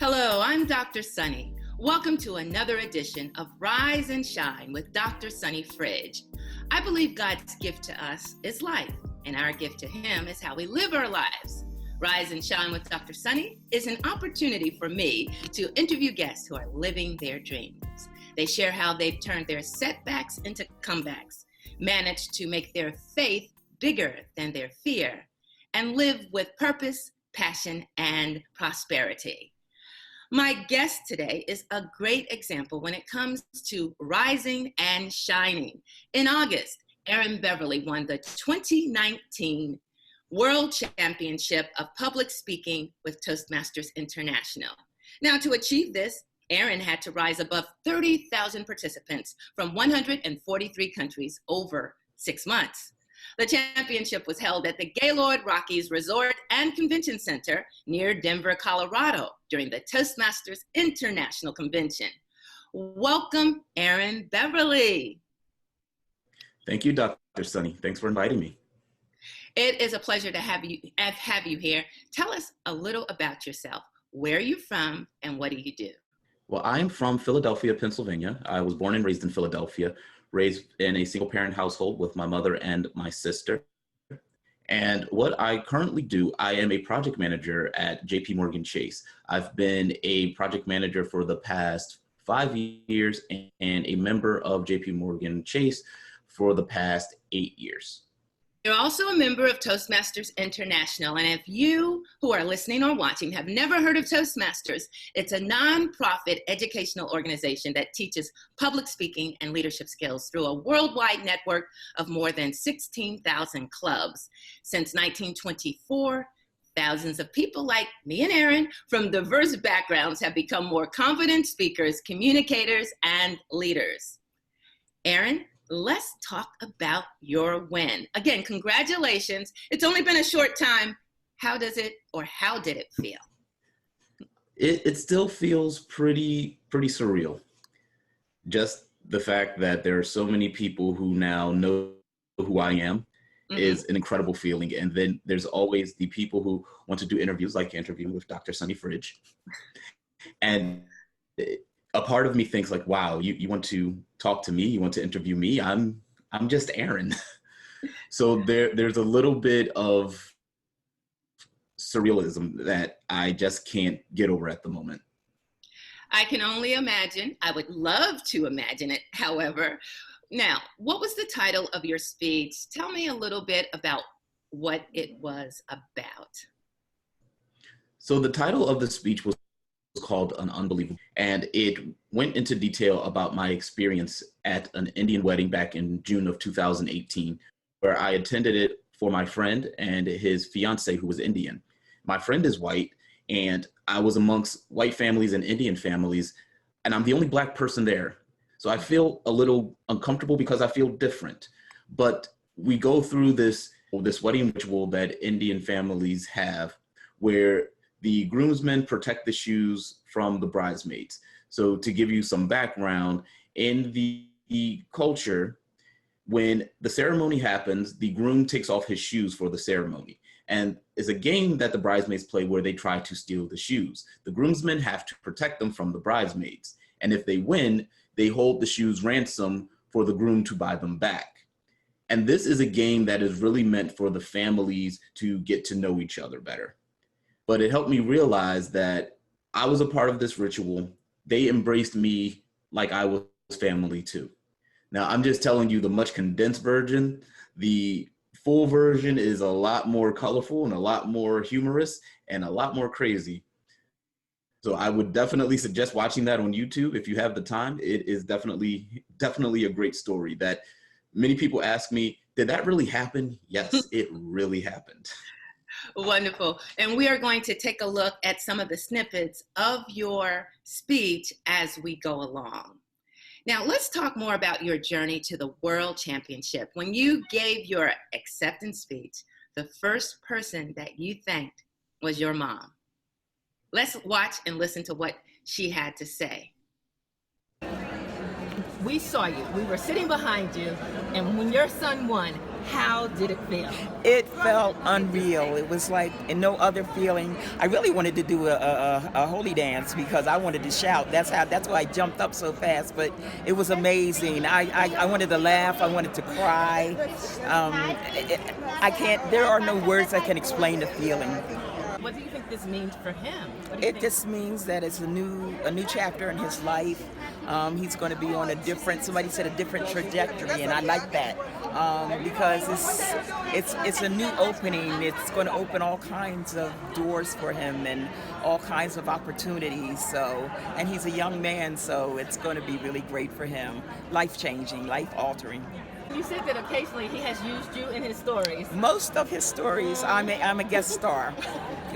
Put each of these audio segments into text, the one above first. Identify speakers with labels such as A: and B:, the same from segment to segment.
A: Hello, I'm Dr. Sunny. Welcome to another edition of Rise and Shine with Dr. Sunny Fridge. I believe God's gift to us is life, and our gift to Him is how we live our lives. Rise and Shine with Dr. Sunny is an opportunity for me to interview guests who are living their dreams. They share how they've turned their setbacks into comebacks, managed to make their faith bigger than their fear, and live with purpose, passion, and prosperity. My guest today is a great example when it comes to rising and shining. In August, Aaron Beverly won the 2019 World Championship of Public Speaking with Toastmasters International. Now, to achieve this, Erin had to rise above 30,000 participants from 143 countries over 6 months. The championship was held at the Gaylord Rockies Resort and Convention Center near Denver, Colorado, during the Toastmasters International Convention. Welcome, Aaron Beverly.
B: Thank you, Dr. Sunny. Thanks for inviting me.
A: It is a pleasure to have you here. Tell us a little about yourself. Where are you from, and what do you do?
B: Well, I'm from Philadelphia, Pennsylvania. I was born and raised in Philadelphia, raised in a single-parent household with my mother and my sister. And what I currently do, I am a project manager at JP Chase. I've been a project manager for the past 5 years and a member of JP Chase for the past 8 years.
A: You're also a member of Toastmasters International, and if you who are listening or watching have never heard of Toastmasters, it's a nonprofit educational organization that teaches public speaking and leadership skills through a worldwide network of more than 16,000 clubs. Since 1924, thousands of people like me and Erin from diverse backgrounds have become more confident speakers, communicators, and leaders. Erin, let's talk about your win. Again, congratulations. It's only been a short time. How did it feel?
B: It still feels pretty surreal. Just the fact that there are so many people who now know who I am is an incredible feeling. And then there's always the people who want to do interviews, like interviewing with Dr. Sunny Fridge. And a part of me thinks like, wow, you want to talk to me? You want to interview me? I'm just Aaron. So there's a little bit of surrealism that I just can't get over at the moment.
A: I can only imagine. I would love to imagine it, however. Now, what was the title of your speech? Tell me a little bit about what it was about.
B: So the title of the speech was called Unbelieving, and it went into detail about my experience at an Indian wedding back in June of 2018, where I attended it for my friend and his fiance who was Indian. My friend is white, and I was amongst white families and Indian families, and I'm the only Black person there. So I feel a little uncomfortable because I feel different. But we go through this wedding ritual that Indian families have, where the groomsmen protect the shoes from the bridesmaids. So to give you some background, in the culture, when the ceremony happens, the groom takes off his shoes for the ceremony. And it's a game that the bridesmaids play where they try to steal the shoes. The groomsmen have to protect them from the bridesmaids. And if they win, they hold the shoes ransom for the groom to buy them back. And this is a game that is really meant for the families to get to know each other better. But it helped me realize that I was a part of this ritual. They embraced me like I was family too. Now, I'm just telling you the much condensed version. The full version is a lot more colorful and a lot more humorous and a lot more crazy. So I would definitely suggest watching that on YouTube if you have the time. It is definitely a great story that many people ask me, did that really happen? Yes, it really happened.
A: Wonderful. And we are going to take a look at some of the snippets of your speech as we go along. Now, let's talk more about your journey to the World Championship. When you gave your acceptance speech, the first person that you thanked was your mom. Let's watch and listen to what she had to say.
C: We saw you. We were sitting behind you, and when your son won,
A: How did it feel?
C: It felt unreal. It was like no other feeling. I really wanted to do a holy dance because I wanted to shout. That's why I jumped up so fast. But it was amazing. I wanted to laugh. I wanted to cry. I can't. There are no words that can explain the feeling.
A: What do you think this means for him?
C: It just means that it's a new chapter in his life. He's going to be on a different, somebody said, a different trajectory, and I like that because it's a new opening. It's going to open all kinds of doors for him and all kinds of opportunities. So, and he's a young man, so it's going to be really great for him. Life-changing, life-altering.
A: You said that occasionally he has used you in his stories.
C: Most of his stories, I'm a guest star.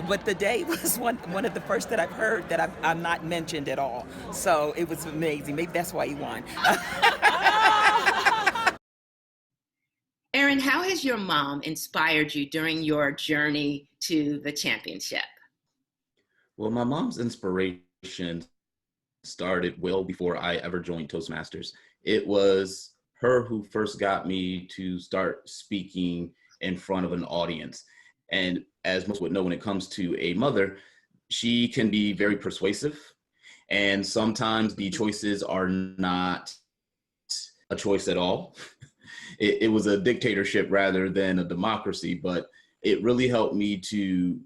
C: But the day was one of the first that I've heard that I'm not mentioned at all. So it was amazing. Maybe that's why he won.
A: Erin, how has your mom inspired you during your journey to the championship?
B: Well, my mom's inspiration started well before I ever joined Toastmasters. It was her who first got me to start speaking in front of an audience. And as most would know, when it comes to a mother, she can be very persuasive. And sometimes the choices are not a choice at all. It was a dictatorship rather than a democracy, but it really helped me to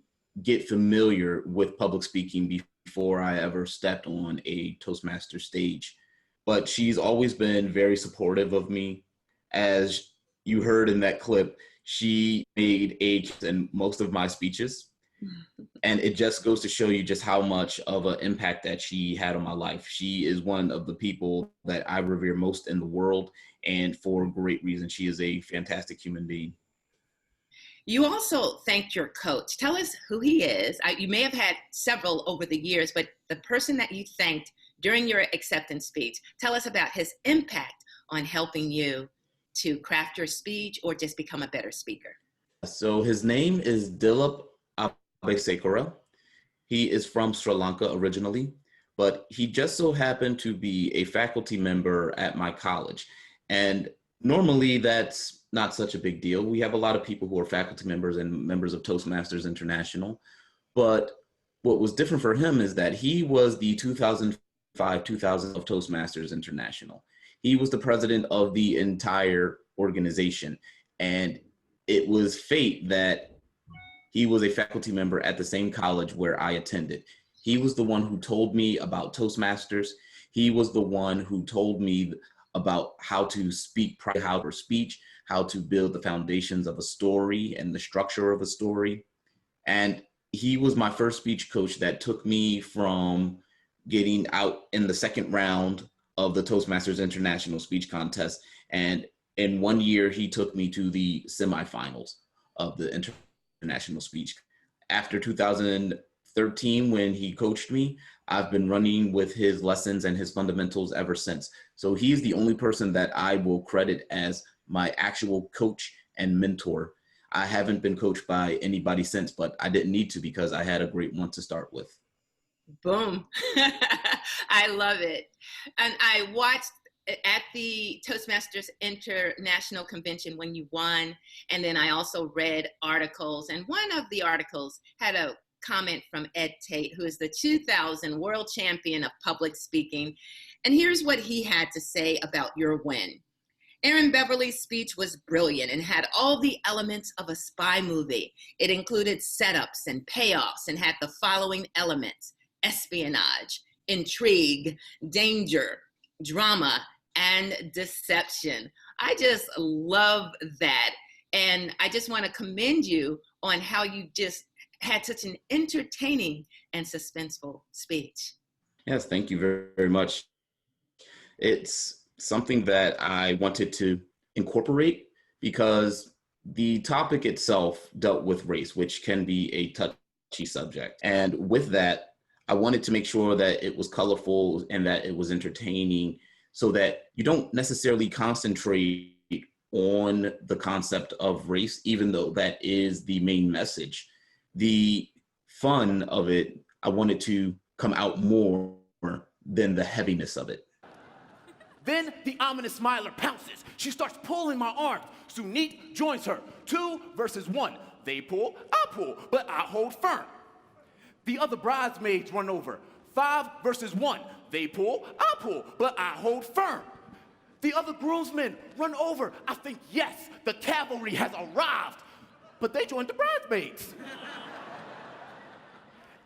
B: get familiar with public speaking before I ever stepped on a Toastmaster stage. But she's always been very supportive of me. As you heard in that clip, she made in most of my speeches. And it just goes to show you just how much of an impact that she had on my life. She is one of the people that I revere most in the world, and for great reason. She is a fantastic human being.
A: You also thanked your coach. Tell us who he is. You may have had several over the years, but the person that you thanked during your acceptance speech, tell us about his impact on helping you to craft your speech or just become a better speaker.
B: So his name is Dilip Abesekara. He is from Sri Lanka originally, but he just so happened to be a faculty member at my college. And normally that's not such a big deal. We have a lot of people who are faculty members and members of Toastmasters International. But what was different for him is that he was the 2000 of Toastmasters International. He was the president of the entire organization. And it was fate that he was a faculty member at the same college where I attended. He was the one who told me about Toastmasters. He was the one who told me about how to speak, how to speech, how to build the foundations of a story and the structure of a story. And he was my first speech coach that took me from getting out in the second round of the Toastmasters International Speech Contest. And in 1 year, he took me to the semifinals of the International Speech. After 2013, when he coached me, I've been running with his lessons and his fundamentals ever since. So he's the only person that I will credit as my actual coach and mentor. I haven't been coached by anybody since, but I didn't need to because I had a great one to start with.
A: Boom. I love it. And I watched at the Toastmasters International Convention when you won, and then I also read articles, and one of the articles had a comment from Tate, who is the 2000 world champion of public speaking. And here's what he had to say about your win. Aaron Beverly's speech was brilliant and had all the elements of a spy movie. It included setups and payoffs and had the following elements: espionage, intrigue, danger, drama, and deception. I just love that. And I just want to commend you on how you just had such an entertaining and suspenseful speech.
B: Yes, thank you very, very much. It's something that I wanted to incorporate because the topic itself dealt with race, which can be a touchy subject. And with that, I wanted to make sure that it was colorful and that it was entertaining so that you don't necessarily concentrate on the concept of race, even though that is the main message. The fun of it, I wanted to come out more than the heaviness of it.
D: Then the ominous smiler pounces. She starts pulling my arm. Sunit joins her. 2 versus 1. They pull, I pull, but I hold firm. The other bridesmaids run over. 5 versus 1. They pull, I pull, but I hold firm. The other groomsmen run over. I think, yes, the cavalry has arrived. But they joined the bridesmaids.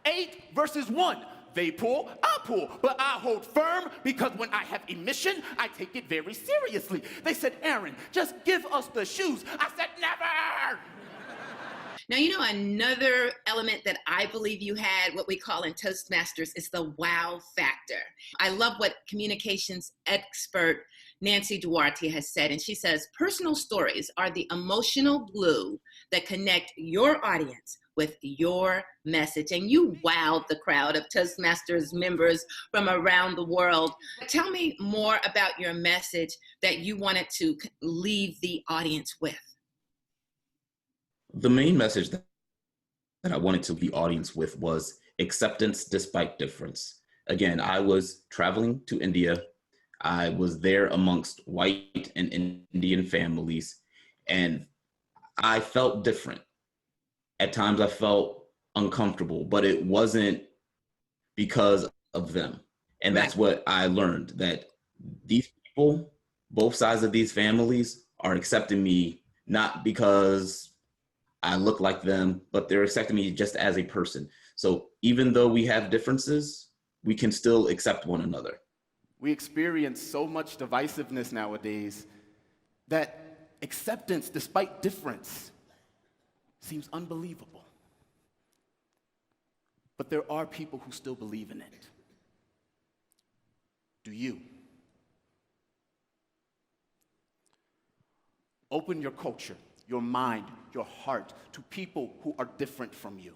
D: 8 versus 1. They pull, I pull, but I hold firm because when I have a mission, I take it very seriously. They said, Aaron, just give us the shoes. I said, never!
A: Now, you know, another element that I believe you had, what we call in Toastmasters, is the wow factor. I love what communications expert Nancy Duarte has said, and she says, personal stories are the emotional glue that connect your audience with your message. And you wowed the crowd of Toastmasters members from around the world. Tell me more about your message that you wanted to leave the audience with.
B: The main message that I wanted to leave the audience with was acceptance despite difference. Again, I was traveling to India. I was there amongst white and Indian families, and I felt different. At times I felt uncomfortable, but it wasn't because of them. And that's what I learned, that these people, both sides of these families, are accepting me not because I look like them, but they're accepting me just as a person. So even though we have differences, we can still accept one another.
D: We experience so much divisiveness nowadays that acceptance despite difference seems unbelievable. But there are people who still believe in it. Do you? Open your culture, your mind, your heart to people who are different from you.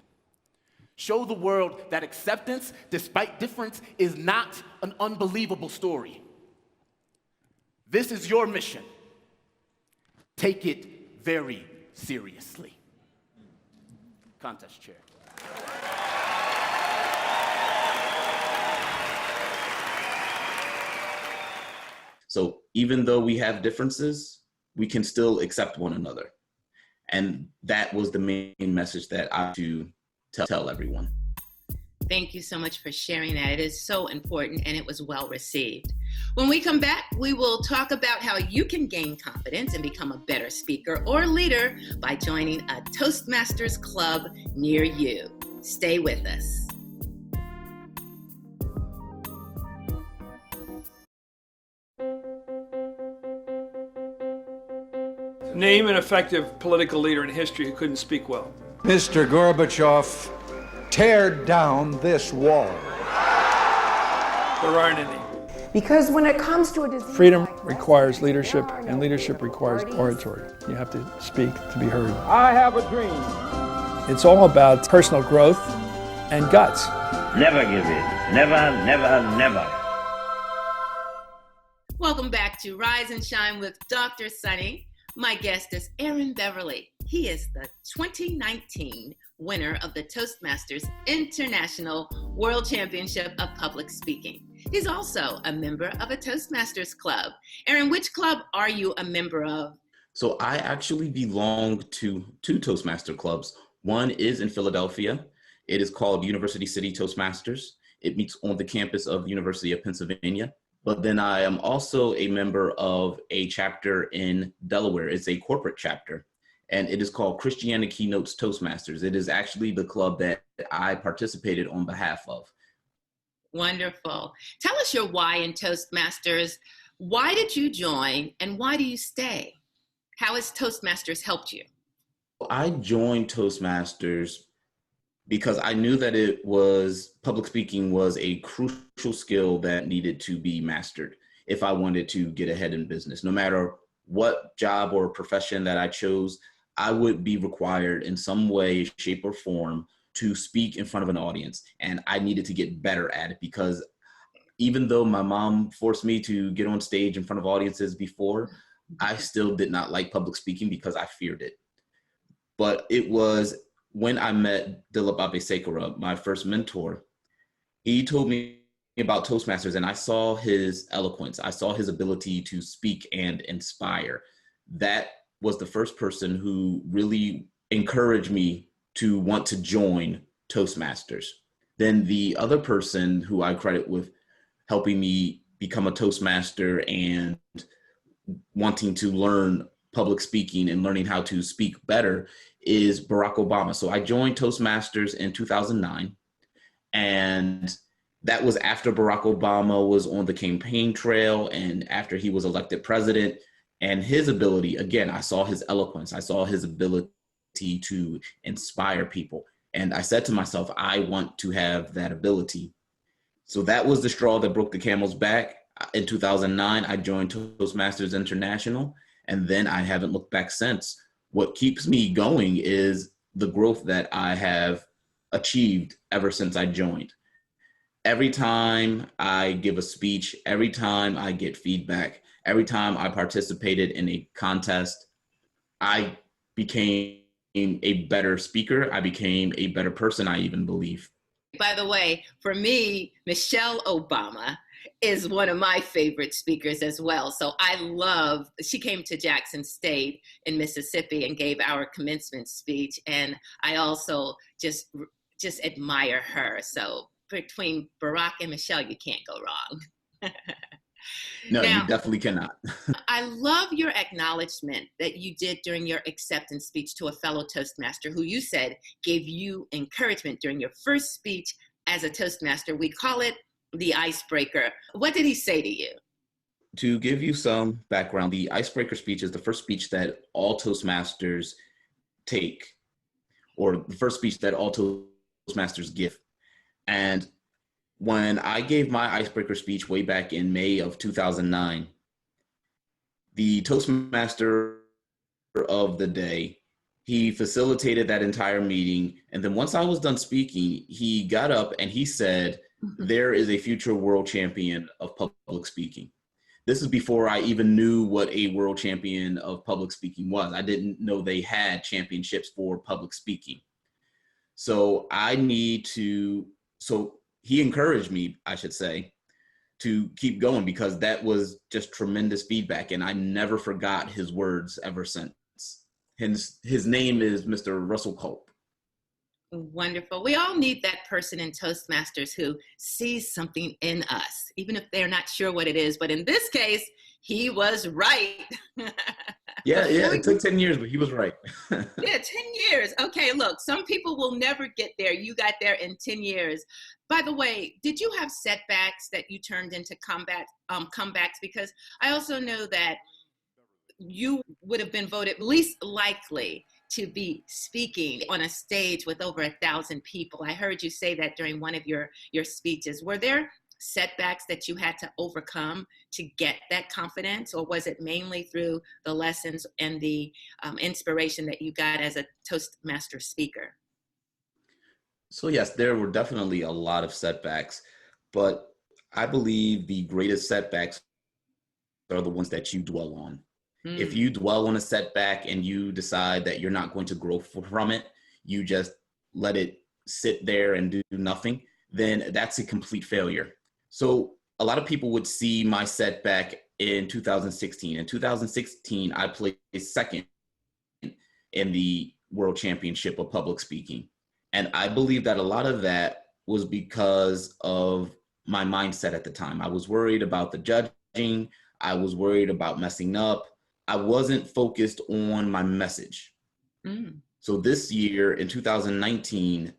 D: Show the world that acceptance, despite difference, is not an unbelievable story. This is your mission. Take it very seriously. Contest chair.
B: So even though we have differences, we can still accept one another. And that was the main message that I to tell everyone.
A: Thank you so much for sharing that. It is so important, and it was well received. When we come back, we will talk about how you can gain confidence and become a better speaker or leader by joining a Toastmasters club near you. Stay with us.
E: Name an effective political leader in history who couldn't speak well.
F: Mr. Gorbachev, tear down this wall.
E: There aren't any.
G: Because when it comes to a disease,
E: Freedom
G: like
E: requires
G: this,
E: leadership,
G: there are
E: and
G: no
E: leadership requires
G: parties.
E: oratory. You have to speak to be heard.
F: I have a dream.
E: It's all about personal growth and guts.
H: Never give in. Never, never, never.
A: Welcome back to Rise and Shine with Dr. Sunny. My guest is Aaron Beverly. He is the 2019 winner of the Toastmasters International World Championship of Public Speaking. He's also a member of a Toastmasters club. Aaron, which club are you a member of?
B: So I actually belong to two Toastmaster clubs. One is in Philadelphia. It is called University City Toastmasters. It meets on the campus of the University of Pennsylvania. But then I am also a member of a chapter in Delaware. It's a corporate chapter, and it is called Christianity Keynotes Toastmasters. It is actually the club that I participated on behalf of.
A: Wonderful. Tell us your why in Toastmasters. Why did you join, and why do you stay? How has Toastmasters helped you?
B: I joined Toastmasters because I knew that public speaking was a crucial skill that needed to be mastered if I wanted to get ahead in business. No matter what job or profession that I chose, I would be required in some way, shape, or form to speak in front of an audience. And I needed to get better at it because even though my mom forced me to get on stage in front of audiences before, I still did not like public speaking because I feared it. But it was when I met Dilip Abeysekera, my first mentor, he told me about Toastmasters and I saw his eloquence. I saw his ability to speak and inspire. That was the first person who really encouraged me to want to join Toastmasters. Then the other person who I credit with helping me become a Toastmaster and wanting to learn public speaking and learning how to speak better is Barack Obama. So I joined Toastmasters in 2009, and that was after Barack Obama was on the campaign trail and after he was elected president. And his ability, again, I saw his eloquence, I saw his ability to inspire people. And I said to myself, I want to have that ability. So that was the straw that broke the camel's back. In 2009, I joined Toastmasters International, and then I haven't looked back since. What keeps me going is the growth that I have achieved ever since I joined. Every time I give a speech, every time I get feedback, every time I participated in a contest, I became a better speaker. I became a better person, I even believe.
A: By the way, for me, Michelle Obama is one of my favorite speakers as well. So she came to Jackson State in Mississippi and gave our commencement speech. And I also just admire her. So between Barack and Michelle, you can't go wrong.
B: No,
A: now,
B: you definitely cannot.
A: I love your acknowledgement that you did during your acceptance speech to a fellow Toastmaster who you said gave you encouragement during your first speech as a Toastmaster. We call it the icebreaker. What did he say to you?
B: To give you some background, the icebreaker speech is the first speech that all Toastmasters take, or the first speech that all Toastmasters give. And when I gave my icebreaker speech way back in May of 2009, the Toastmaster of the day, he facilitated that entire meeting. And then once I was done speaking, he got up and he said, there is a future world champion of public speaking. This is before I even knew what a world champion of public speaking was. I didn't know they had championships for public speaking. So he encouraged me, I should say, to keep going because that was just tremendous feedback. And I never forgot his words ever since. His name is Mr. Russell Culp.
A: Wonderful. We all need that person in Toastmasters who sees something in us, even if they're not sure what it is. But in this case, he was right.
B: Yeah, it took 10 years, but he was right.
A: Yeah, 10 years. Okay, look, some people will never get there. You got there in 10 years. By the way, did you have setbacks that you turned into comebacks? Because I also know that you would have been voted least likely to be speaking on a stage with over 1,000 people. I heard you say that during one of your speeches. Were there setbacks that you had to overcome to get that confidence, or was it mainly through the lessons and the inspiration that you got as a Toastmaster speaker?
B: So yes, there were definitely a lot of setbacks, but I believe the greatest setbacks are the ones that you dwell on. If you dwell on a setback and you decide that you're not going to grow from it, you just let it sit there and do nothing, then that's a complete failure. So a lot of people would see my setback in 2016. In 2016, I placed second in the World Championship of Public Speaking. And I believe that a lot of that was because of my mindset at the time. I was worried about the judging. I was worried about messing up. I wasn't focused on my message. So this year in 2019,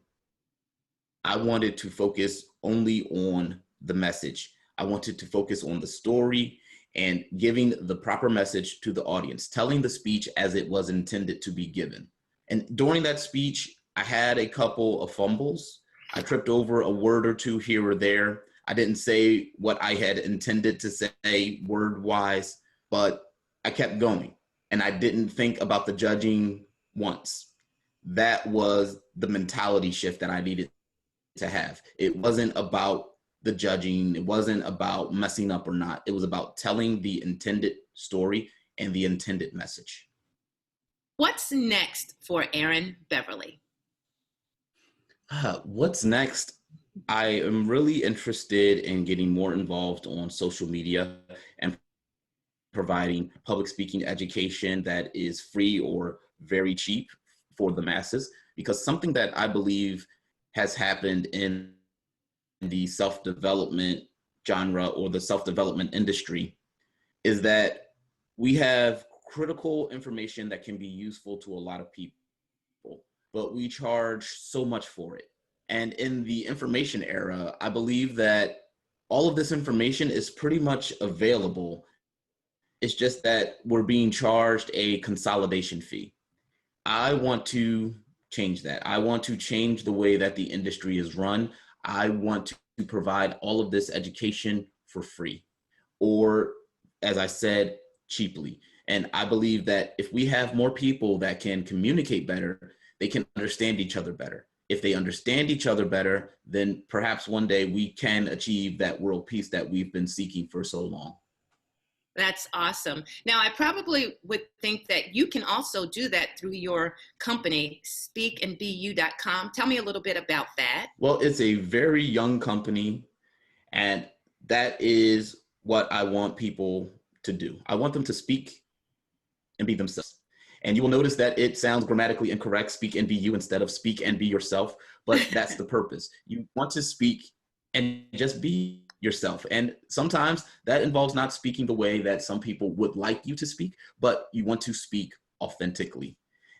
B: I wanted to focus only on the message. I wanted to focus on the story and giving the proper message to the audience, telling the speech as it was intended to be given. And during that speech, I had a couple of fumbles. I tripped over a word or two here or there. I didn't say what I had intended to say word-wise, but I kept going, and I didn't think about the judging once. That was the mentality shift that I needed to have. It wasn't about the judging. It wasn't about messing up or not. It was about telling the intended story and the intended message.
A: What's next for Aaron Beverly?
B: What's next? I am really interested in getting more involved on social media and providing public speaking education that is free or very cheap for the masses, because something that I believe has happened in the self-development genre or the self-development industry is that we have critical information that can be useful to a lot of people, but we charge so much for it. And in the information era, I believe that all of this information is pretty much available. It's just that we're being charged a consolidation fee. I want to change that. I want to change the way that the industry is run. I want to provide all of this education for free, or as I said, cheaply. And I believe that if we have more people that can communicate better, they can understand each other better. If they understand each other better, then perhaps one day we can achieve that world peace that we've been seeking for so long.
A: That's awesome. Now, I probably would think that you can also do that through your company, speakandbu.com. Tell me a little bit about that.
B: Well, it's a very young company, and that is what I want people to do. I want them to speak and be themselves. And you will notice that it sounds grammatically incorrect, speak and be you instead of speak and be yourself, but that's the purpose. You want to speak and just be yourself. And sometimes that involves not speaking the way that some people would like you to speak, but you want to speak authentically.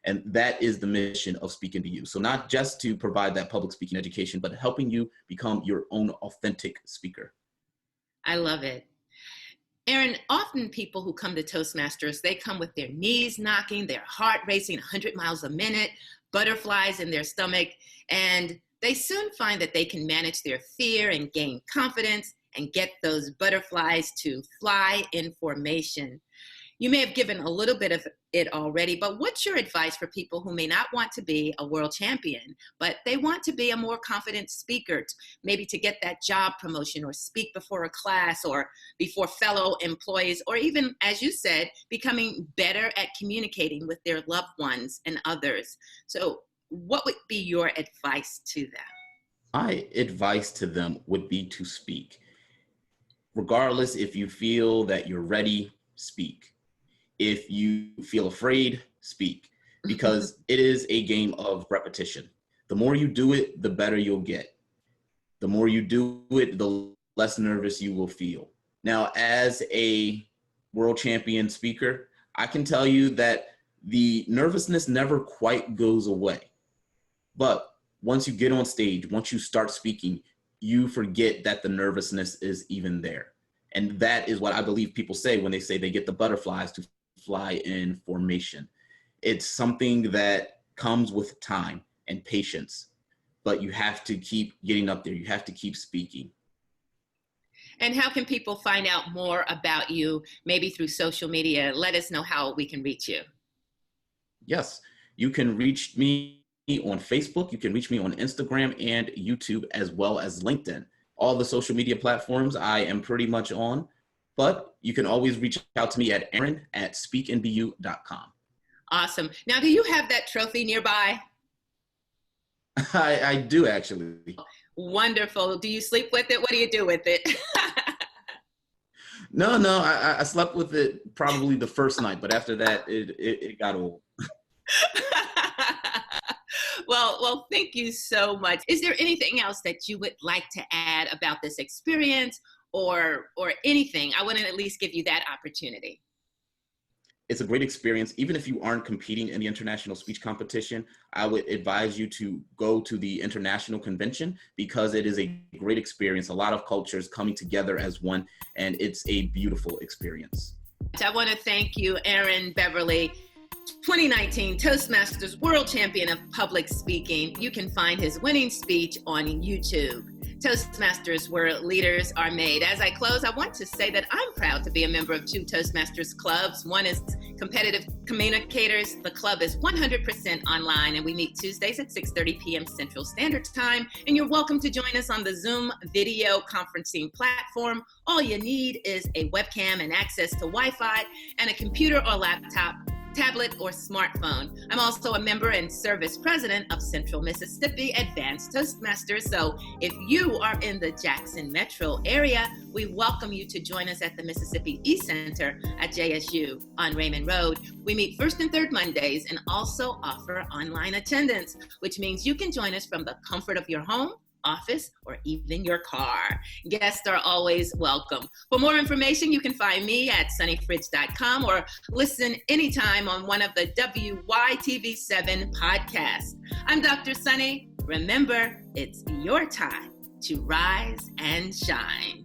B: And that is the mission of Speak and Be You. So not just to provide that public speaking education, but helping you become your own authentic speaker.
A: I love it. Erin, often people who come to Toastmasters, they come with their knees knocking, their heart racing 100 miles a minute, butterflies in their stomach, and they soon find that they can manage their fear and gain confidence and get those butterflies to fly in formation. You may have given a little bit of it already, but what's your advice for people who may not want to be a world champion, but they want to be a more confident speaker, maybe to get that job promotion or speak before a class or before fellow employees, or even, as you said, becoming better at communicating with their loved ones and others? So what would be your advice to them?
B: My advice to them would be to speak. Regardless if you feel that you're ready, speak. If you feel afraid, speak, because it is a game of repetition. The more you do it, the better you'll get. The more you do it, the less nervous you will feel. Now, as a world champion speaker, I can tell you that the nervousness never quite goes away. But once you get on stage, once you start speaking, you forget that the nervousness is even there. And that is what I believe people say when they say they get the butterflies to fly in formation. It's something that comes with time and patience, but you have to keep getting up there. You have to keep speaking.
A: And how can people find out more about you, maybe through social media? Let us know how we can reach you.
B: Yes, you can reach me on Facebook. You can reach me on Instagram and YouTube, as well as LinkedIn. All the social media platforms I am pretty much on. But you can always reach out to me at Aaron at speakandbu.com.
A: Awesome. Now, do you have that trophy nearby?
B: I do, actually.
A: Wonderful. Do you sleep with it? What do you do with it?
B: No, I slept with it probably the first night, but after that, it got old.
A: Well, thank you so much. Is there anything else that you would like to add about this experience or anything? I want to at least give you that opportunity.
B: It's a great experience. Even if you aren't competing in the international speech competition, I would advise you to go to the international convention, because it is a great experience. A lot of cultures coming together as one, and it's a beautiful experience.
A: I want to thank you, Aaron Beverly, 2019 Toastmasters World Champion of Public Speaking. You can find his winning speech on YouTube. Toastmasters, where leaders are made. As I close, I want to say that I'm proud to be a member of two Toastmasters clubs. One is Competitive Communicators. The club is 100% online, and we meet Tuesdays at 6:30 p.m. Central Standard Time. And you're welcome to join us on the Zoom video conferencing platform. All you need is a webcam and access to Wi-Fi and a computer or laptop. tablet, or smartphone. I'm also a member and service president of Central Mississippi Advanced Toastmasters. So if you are in the Jackson metro area, we welcome you to join us at the Mississippi E-Center at JSU on Raymond Road. We meet first and third Mondays and also offer online attendance, which means you can join us from the comfort of your home, office, or even your car. Guests are always welcome. For more information, you can find me at sunnyfridge.com or listen anytime on one of the WYTV7 podcasts. I'm Dr. Sunny. Remember, it's your time to rise and shine.